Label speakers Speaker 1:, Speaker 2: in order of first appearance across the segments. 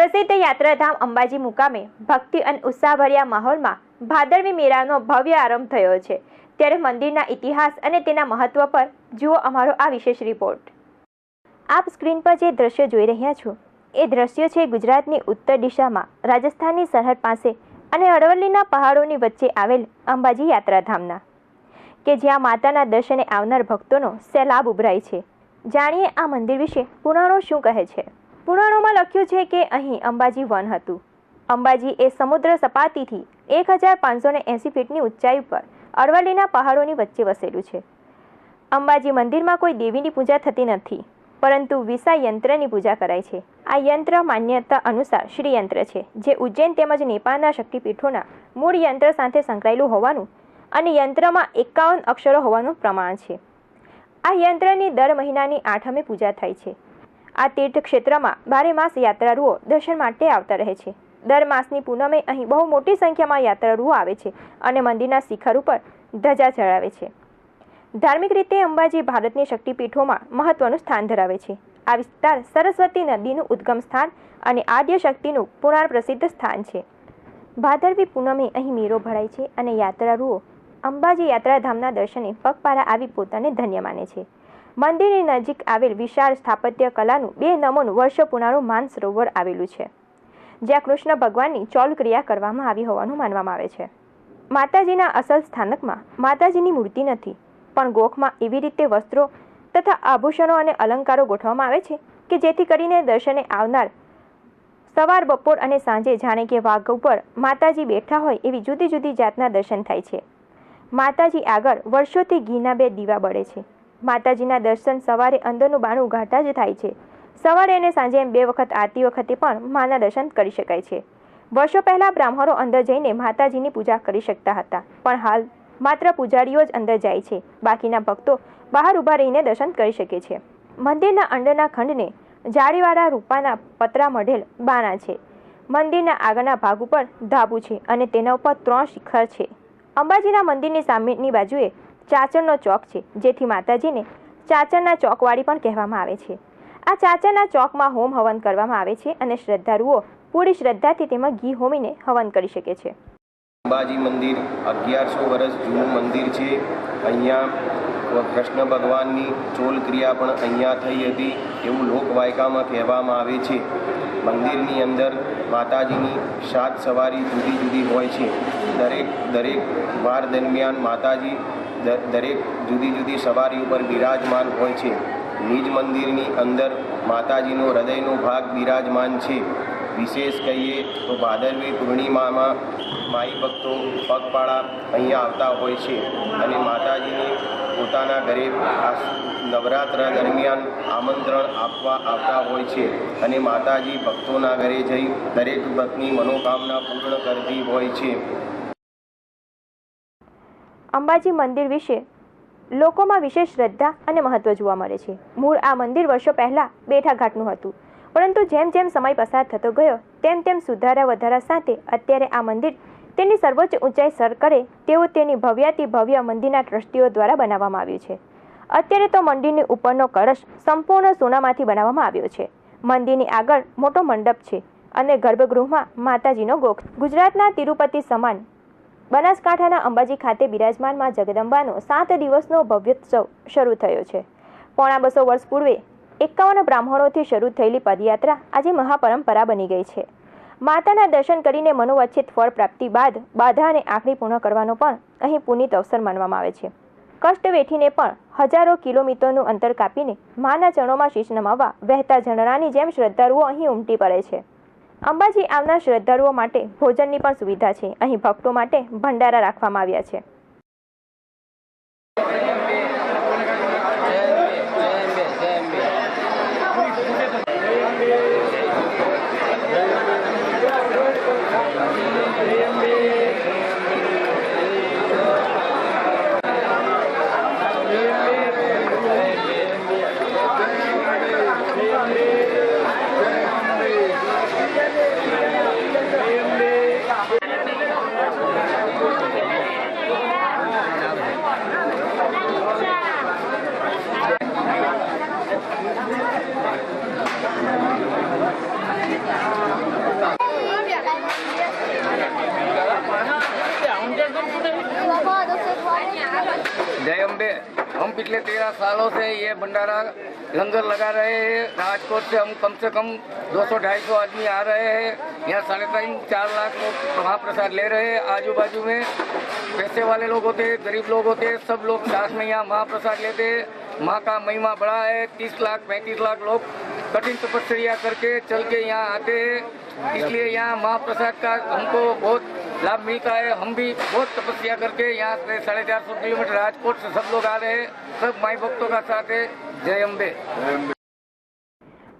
Speaker 1: પ્રસિદ્ધ યાત્રાધામ અંબાજી મુકામે ભક્તિ અને ઉત્સાહભર્યા માહોલમાં ભાદરવી મેળાનો ભવ્ય આરંભ થયો છે। ત્યારે મંદિરના ઇતિહાસ અને તેના મહત્વ પર જુઓ અમારો આ વિશેષ રિપોર્ટ। આપ સ્ક્રીન પર જે દ્રશ્ય જોઈ રહ્યા છો એ દ્રશ્ય છે ગુજરાતની ઉત્તર દિશામાં રાજસ્થાનની સરહદ પાસે અને અરવલ્લીના પહાડોની વચ્ચે આવેલ અંબાજી યાત્રાધામના, કે જ્યાં માતાના દર્શને આવનાર ભક્તોનો સૈલાબ ઉભરાય છે। જાણીએ આ મંદિર વિશે પુરાણો શું કહે છે। પુરાણોમાં લખ્યું છે કે અહીં અંબાજી વન હતું। અંબાજી એ સમુદ્ર સપાટીથી 1580 ફીટની ઊંચાઈ પર અરવલ્લીના પહાડોની વચ્ચે વસેલું છે। અંબાજી મંદિરમાં કોઈ દેવીની પૂજા થતી નથી, પરંતુ વિસા યંત્રની પૂજા કરાય છે। આ યંત્ર માન્યતા અનુસાર શ્રી યંત્ર છે, જે ઉજ્જૈન તેમજ નેપાળના શક્તિપીઠોના મૂળ યંત્ર સાથે સંકળાયેલું હોવાનું અને યંત્રમાં 51 અક્ષરો હોવાનું પ્રમાણ છે। આ યંત્રની દર મહિનાની 8મે પૂજા થાય છે। આ તીર્થ ક્ષેત્રમાં 12 માસ યાત્રાળુઓ દર્શન માટે આવતા રહે છે। દર માસની પૂનમે અહીં બહુ મોટી સંખ્યામાં યાત્રાળુઓ આવે છે અને મંદિરના શિખર ઉપર ધજા ચડાવે છે। ધાર્મિક રીતે અંબાજી ભારતની શક્તિપીઠોમાં મહત્વનું સ્થાન ધરાવે છે। આ વિસ્તાર સરસ્વતી નદીનું ઉદ્ગમ સ્થાન અને આદ્ય શક્તિનું પુરાણ પ્રસિદ્ધ સ્થાન છે। ભાદરવી પૂનમે અહીં મેળો ભરાય છે અને યાત્રાળુઓ અંબાજી યાત્રાધામના દર્શને પગપાળા આવી પોતાને ધન્ય માને છે। મંદિરની નજીક આવેલ વિશાળ સ્થાપત્ય કલાનું 2 નમોનું વર્ષો પુરાણું માનસરોવર આવેલું છે, જ્યાં કૃષ્ણ ભગવાનની ચૌલ ક્રિયા કરવામાં આવી હોવાનું માનવામાં આવે છે। માતાજીના અસલ સ્થાનકમાં માતાજીની મૂર્તિ નથી, પણ ગોખમાં એવી રીતે વસ્ત્રો તથા આભૂષણો અને અલંકારો ગોઠવવામાં આવે છે કે જેથી કરીને દર્શને આવનાર સવાર, બપોર અને સાંજે જાણે કે વાઘ ઉપર માતાજી બેઠા હોય એવી જુદી જુદી જાતના દર્શન થાય છે। માતાજી આગળ વર્ષોથી ઘીના 2 દીવા બળે છે। માતાજીના દર્શન સવારે અંદરનું બાણું ઉઘાડતા જ થાય છે। સવારે અને સાંજે એમ 2 વખત આરતી વખતે પણ માના દર્શન કરી શકાય છે। વર્ષો પહેલા બ્રાહ્મણો અંદર જઈને માતાજીની પૂજા કરી શકતા હતા, પણ હાલ માત્ર પૂજારીઓ જ અંદર જાય છે, બાકીના ભક્તો બહાર ઊભા રહીને દર્શન કરી શકે છે। મંદિરના અંદરના ખંડને જાળીવાળા રૂપાના પતરા મઢેલ બાણા છે। મંદિરના આગળના ભાગ ઉપર ધાબુ છે અને તેના ઉપર 3 શિખર છે। અંબાજીના મંદિરની સામેની બાજુએ ચાચરનો ચોક છે, જેથી માતાજીને ચાચરના ચોકવાળી પણ કહેવામાં આવે છે। આ ચાચરના ચોકમાં હોમ હવન કરવામાં આવે છે અને શ્રદ્ધાળુઓ પૂરી શ્રદ્ધાથી તેમાં ઘી હોમીને હવન કરી શકે છે।
Speaker 2: અંબાજી મંદિર 1100 વર્ષ જૂનું મંદિર છે। અહીંયા કૃષ્ણ ભગવાનની ચોલ ક્રિયા પણ અહીંયા થઈ હતી એવું લોકવાયકામાં કહેવામાં આવે છે। મંદિરની અંદર માતાજીની 7 સવારી જુદી જુદી હોય છે। દરેક વાર દરમિયાન માતાજી દરેક જુદી જુદી સવારી ઉપર બિરાજમાન હોય છે। નિજ મંદિરની અંદર માતાજીનો હૃદયનો ભાગ બિરાજમાન છે। વિશેષ કહીએ તો ભાદરવી પૂર્ણિમામાં માઈ ભક્તો પગપાળા અહીંયા આવતા હોય છે અને માતાજીને પોતાના ઘરે નવરાત્ર દરમિયાન આમંત્રણ આપવા આવતા હોય છે અને માતાજી ભક્તોના ઘરે જઈ દરેક ભક્તની મનોકામના પૂર્ણ કરતી હોય છે।
Speaker 1: અંબાજી મંદિર વિશે લોકોમાં વિશેષ શ્રદ્ધા અને મહત્વ જોવા મળે છે। મૂળ આ મંદિર વર્ષો પહેલા બેઠા ઘાટનું હતું, પરંતુ જેમ જેમ સમય પસાર થતો ગયો તેમ તેમ સુધારા વધારા સાથે અત્યારે આ મંદિર તેની સર્વોચ્ચ ઊંચાઈ સર કરે તેવું તેની ભવ્યાતિ ભવ્ય મંદિરના ટ્રસ્ટીઓ દ્વારા બનાવવામાં આવ્યું છે। અત્યારે તો મંદિરની ઉપરનો કળશ સંપૂર્ણ સોનામાંથી બનાવવામાં આવ્યો છે। મંદિરની આગળ મોટો મંડપ છે અને ગર્ભગૃહમાં માતાજીનો ગોખ। ગુજરાતના તિરુપતિ સમાન બનાસકાંઠાના અંબાજી ખાતે બિરાજમાન માં જગદંબાનો 7 દિવસનો ભવ્યોત્સવ શરૂ થયો છે। પોણા 200 વર્ષ પૂર્વે 51 બ્રાહ્મણોથી શરૂ થયેલી પદયાત્રા આજે મહાપરંપરા બની ગઈ છે। માતાના દર્શન કરીને મનોવાંછિત ફળ પ્રાપ્તિ બાદ બાધા અને આંખની પૂર્ણ કરવાનો પણ અહીં પુનિત અવસર માનવામાં આવે છે। કષ્ટ વેઠીને પણ હજારો કિલોમીટરનું અંતર કાપીને માના ચરણોમાં શીશ નમાવવા વહેતા ઝરણાની જેમ શ્રદ્ધાળુઓ અહીં ઉમટી પડે છે। અંબાજી આવનાર શ્રદ્ધાળુઓ માટે ભોજનની પણ સુવિધા છે। અહીં ભક્તો માટે ભંડારા રાખવામાં આવ્યા છે।
Speaker 3: अम्बे। हम पिछले 13 सालों से ये भंडारा लंगर लगा रहे हैं। राजकोट से हम कम से कम 200-250 आदमी आ रहे हैं। यहाँ 3.5-4 लाख लोग महाप्रसाद ले रहे हैं। आजू बाजू में पैसे वाले लोग होते हैं, गरीब लोग होते हैं, सब लोग साथ में यहाँ महाप्रसाद लेते हैं। माँ का महिमा बड़ा है। 30 लाख 35 लाख लोग कठिन तपस्या करके चल के यहाँ आते हैं। इसलिए यहाँ महाप्रसाद का हमको बहुत लाभ मिलता है। हम भी बहुत तपस्या करके यहाँ से 450 किलोमीटर राजकोट से सब लोग आ रहे हैं। सब माई भक्तों का साथ है। जय अम्बे।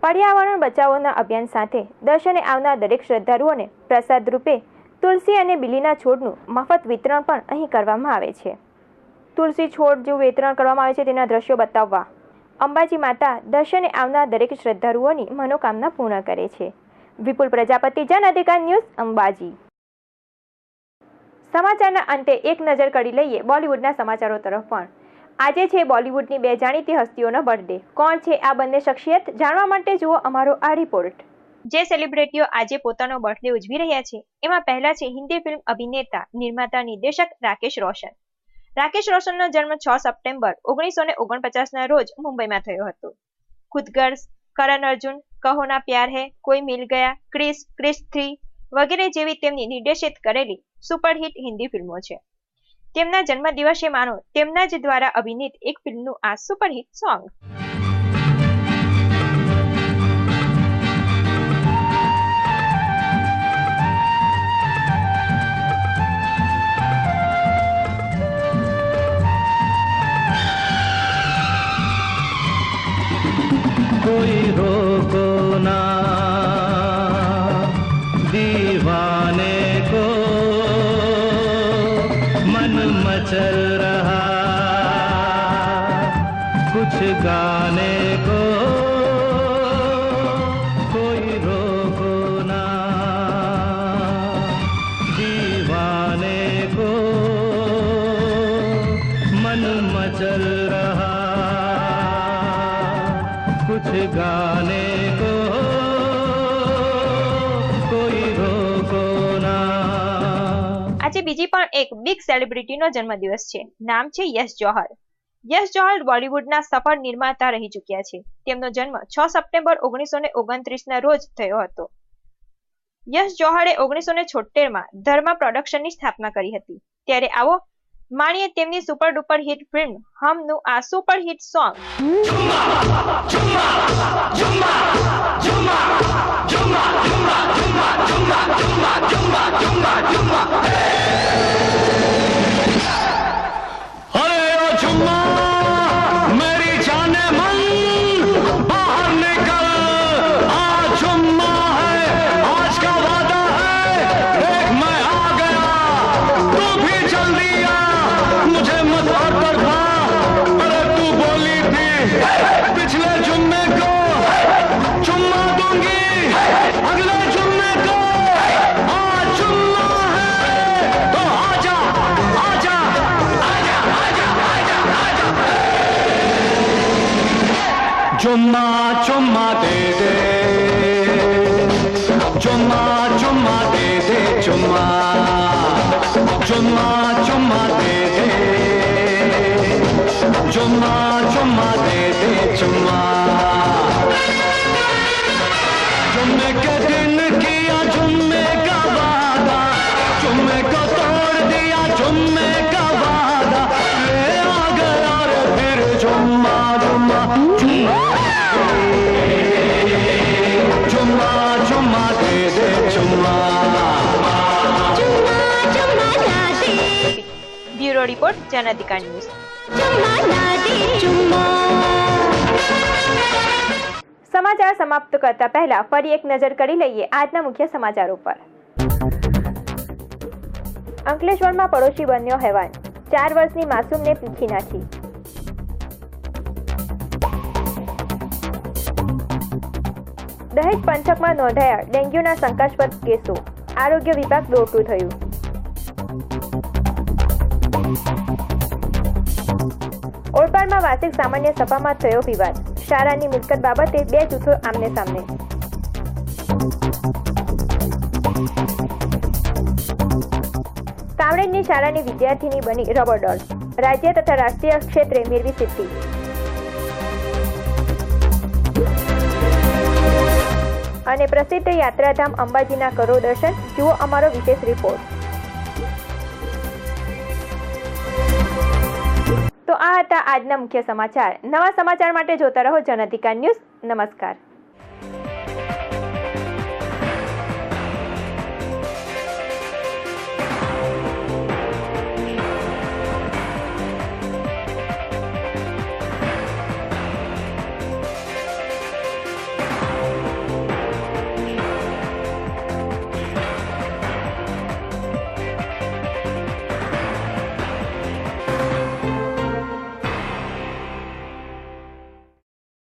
Speaker 1: પર્યાવરણ બચાવોના અભિયાન સાથે દર્શને આવનાર દરેક શ્રદ્ધાળુઓને પ્રસાદ રૂપે તુલસી અને બીલીના છોડનું મફત વિતરણ પણ અહીં કરવામાં આવે છે. તુલસી છોડ જેવું વિતરણ કરવામાં આવે છે તેના દ્રશ્યો બતાવવા અંબાજી માતા દર્શને આવનાર દરેક શ્રદ્ધાળુઓની મનોકામના પૂર્ણ કરે છે. વિપુલ પ્રજાપતિ, જન અધિકાર ન્યૂઝ, અંબાજી. સમાચારના અંતે એક નજર કરી લઈએ બોલિવૂડના સમાચારો તરફ. પણ આજે છે બોલિવૂડની બે જાણીતી હસ્તીઓનો બર્થડે. કોણ છે આ બંને શખ્સિયત? જાણવા માટે જુઓ અમારો આ રિપોર્ટ. જે સેલિબ્રિટીઓ આજે પોતાનો બર્થડે ઉજવી રહ્યા છે એમાં પહેલા છે હિન્દી ફિલ્મ અભિનેતા, નિર્માતા, નિર્દેશક રાકેશ રોશન. રાકેશ રોશનનો જન્મ 6 સપ્ટેમ્બર 1949ના રોજ મુંબઈમાં થયો હતો. ખુદગર્ઝ, કરણ અર્જુન, કહો ના પ્યાર હૈ, કોઈ મિલ ગયા, ક્રિશ, ક્રિશ 3 વગેરે જેવી તેમની નિર્દેશિત કરેલી સુપરહિટ હિન્દી ફિલ્મો છે. તેમના જન્મદિવસે માનો તેમના જ દ્વારા અભિનીત એક ફિલ્મનું આ સુપરહિટ સોંગ.
Speaker 4: कोई रोको ना दीवाने को, मन मचल रहा कुछ गाने को. कोई रोको ना दीवाने को, मन मचल रहा कुछ गाने को, कोई रोको ना.
Speaker 1: આજે બીજી પણ એક બિગ સેલિબ્રિટીનો જન્મદિવસ છે. નામ છે યશ જોહર. યશ જોહર બોલિવૂડના સફળ નિર્માતા રહી ચૂક્યા છે. તેમનો જન્મ 6 સપ્ટેમ્બર 1929ના રોજ થયો હતો. યશ જોહરે 1976માં ધર્મા પ્રોડક્શનની સ્થાપના કરી હતી. ત્યારે આવો માણીએ તેમની સુપર ડુપર હિટ ફિલ્મ હમનું આ સુપર હિટ સોંગ.
Speaker 4: अरे ओ चुम्मा मेरी जाने मन बाहर निकल, आज चुम्मा है आज का वादा है, देख मैं आ गया तू भी जल्दी आ, मुझे मत और तड़पा. अरे तू बोली थी पिछले जुम्मे को चुम्मा दूंगी, अगले जुम्मे को आज चुम्मा है तो आजा आजा आजा आजा आजा आजा. चुम्मा चुम्मा दे दे, चुम्मा चुम्मा दे दे, चुम्मा चुम्मा चुम्मा दे दे, चुम्मा चुम्मा दे दे, चुम्मा. जुम्मे के दिन किया जुम्मे का वादा, जुम्मे को तोड़ दिया जुम्मे का वादा, ले आ गया रे फिर जुम्मा जुम्मा जुम्मा जुम्मा दे दे, जुम्मा जुम्मा दे
Speaker 1: બ્યુરો રિપોર્ટ, જન અધિકાર ન્યૂઝ. સમાચાર સમાપ્ત કરતા પહેલા ફરી એક નજર કરી લઈએ આજના મુખ્ય સમાચારો પર. અંકલેશ્વરમાં પડોશી બન્યો હેવાન, 4 વર્ષની માસૂમને પીખી નાખી. દહેજ પંથકમાં નોંધાયા ડેન્ગ્યુના શંકાસ્પદ કેસો, આરોગ્ય વિભાગ દોડતું થયું. ઓલપાડમાં વાર્ષિક સામાન્ય સભામાં થયો વિવાદ, શાળાની મિલકત બાબતે 2 જૂથો આમને સામને. કામરેજની શાળાની વિદ્યાર્થીની બની રબર ડોલ. રાજ્ય તથા રાષ્ટ્રીય ક્ષેત્રે મેળવી સિદ્ધિ. અને પ્રસિદ્ધ યાત્રાધામ અંબાજીના કરો દર્શન. જુઓ અમારો વિશેષ રિપોર્ટ. તો આ હતા આજના મુખ્ય સમાચાર. નવા સમાચાર માટે જોતા રહો જન અધિકાર ન્યૂઝ. નમસ્કાર.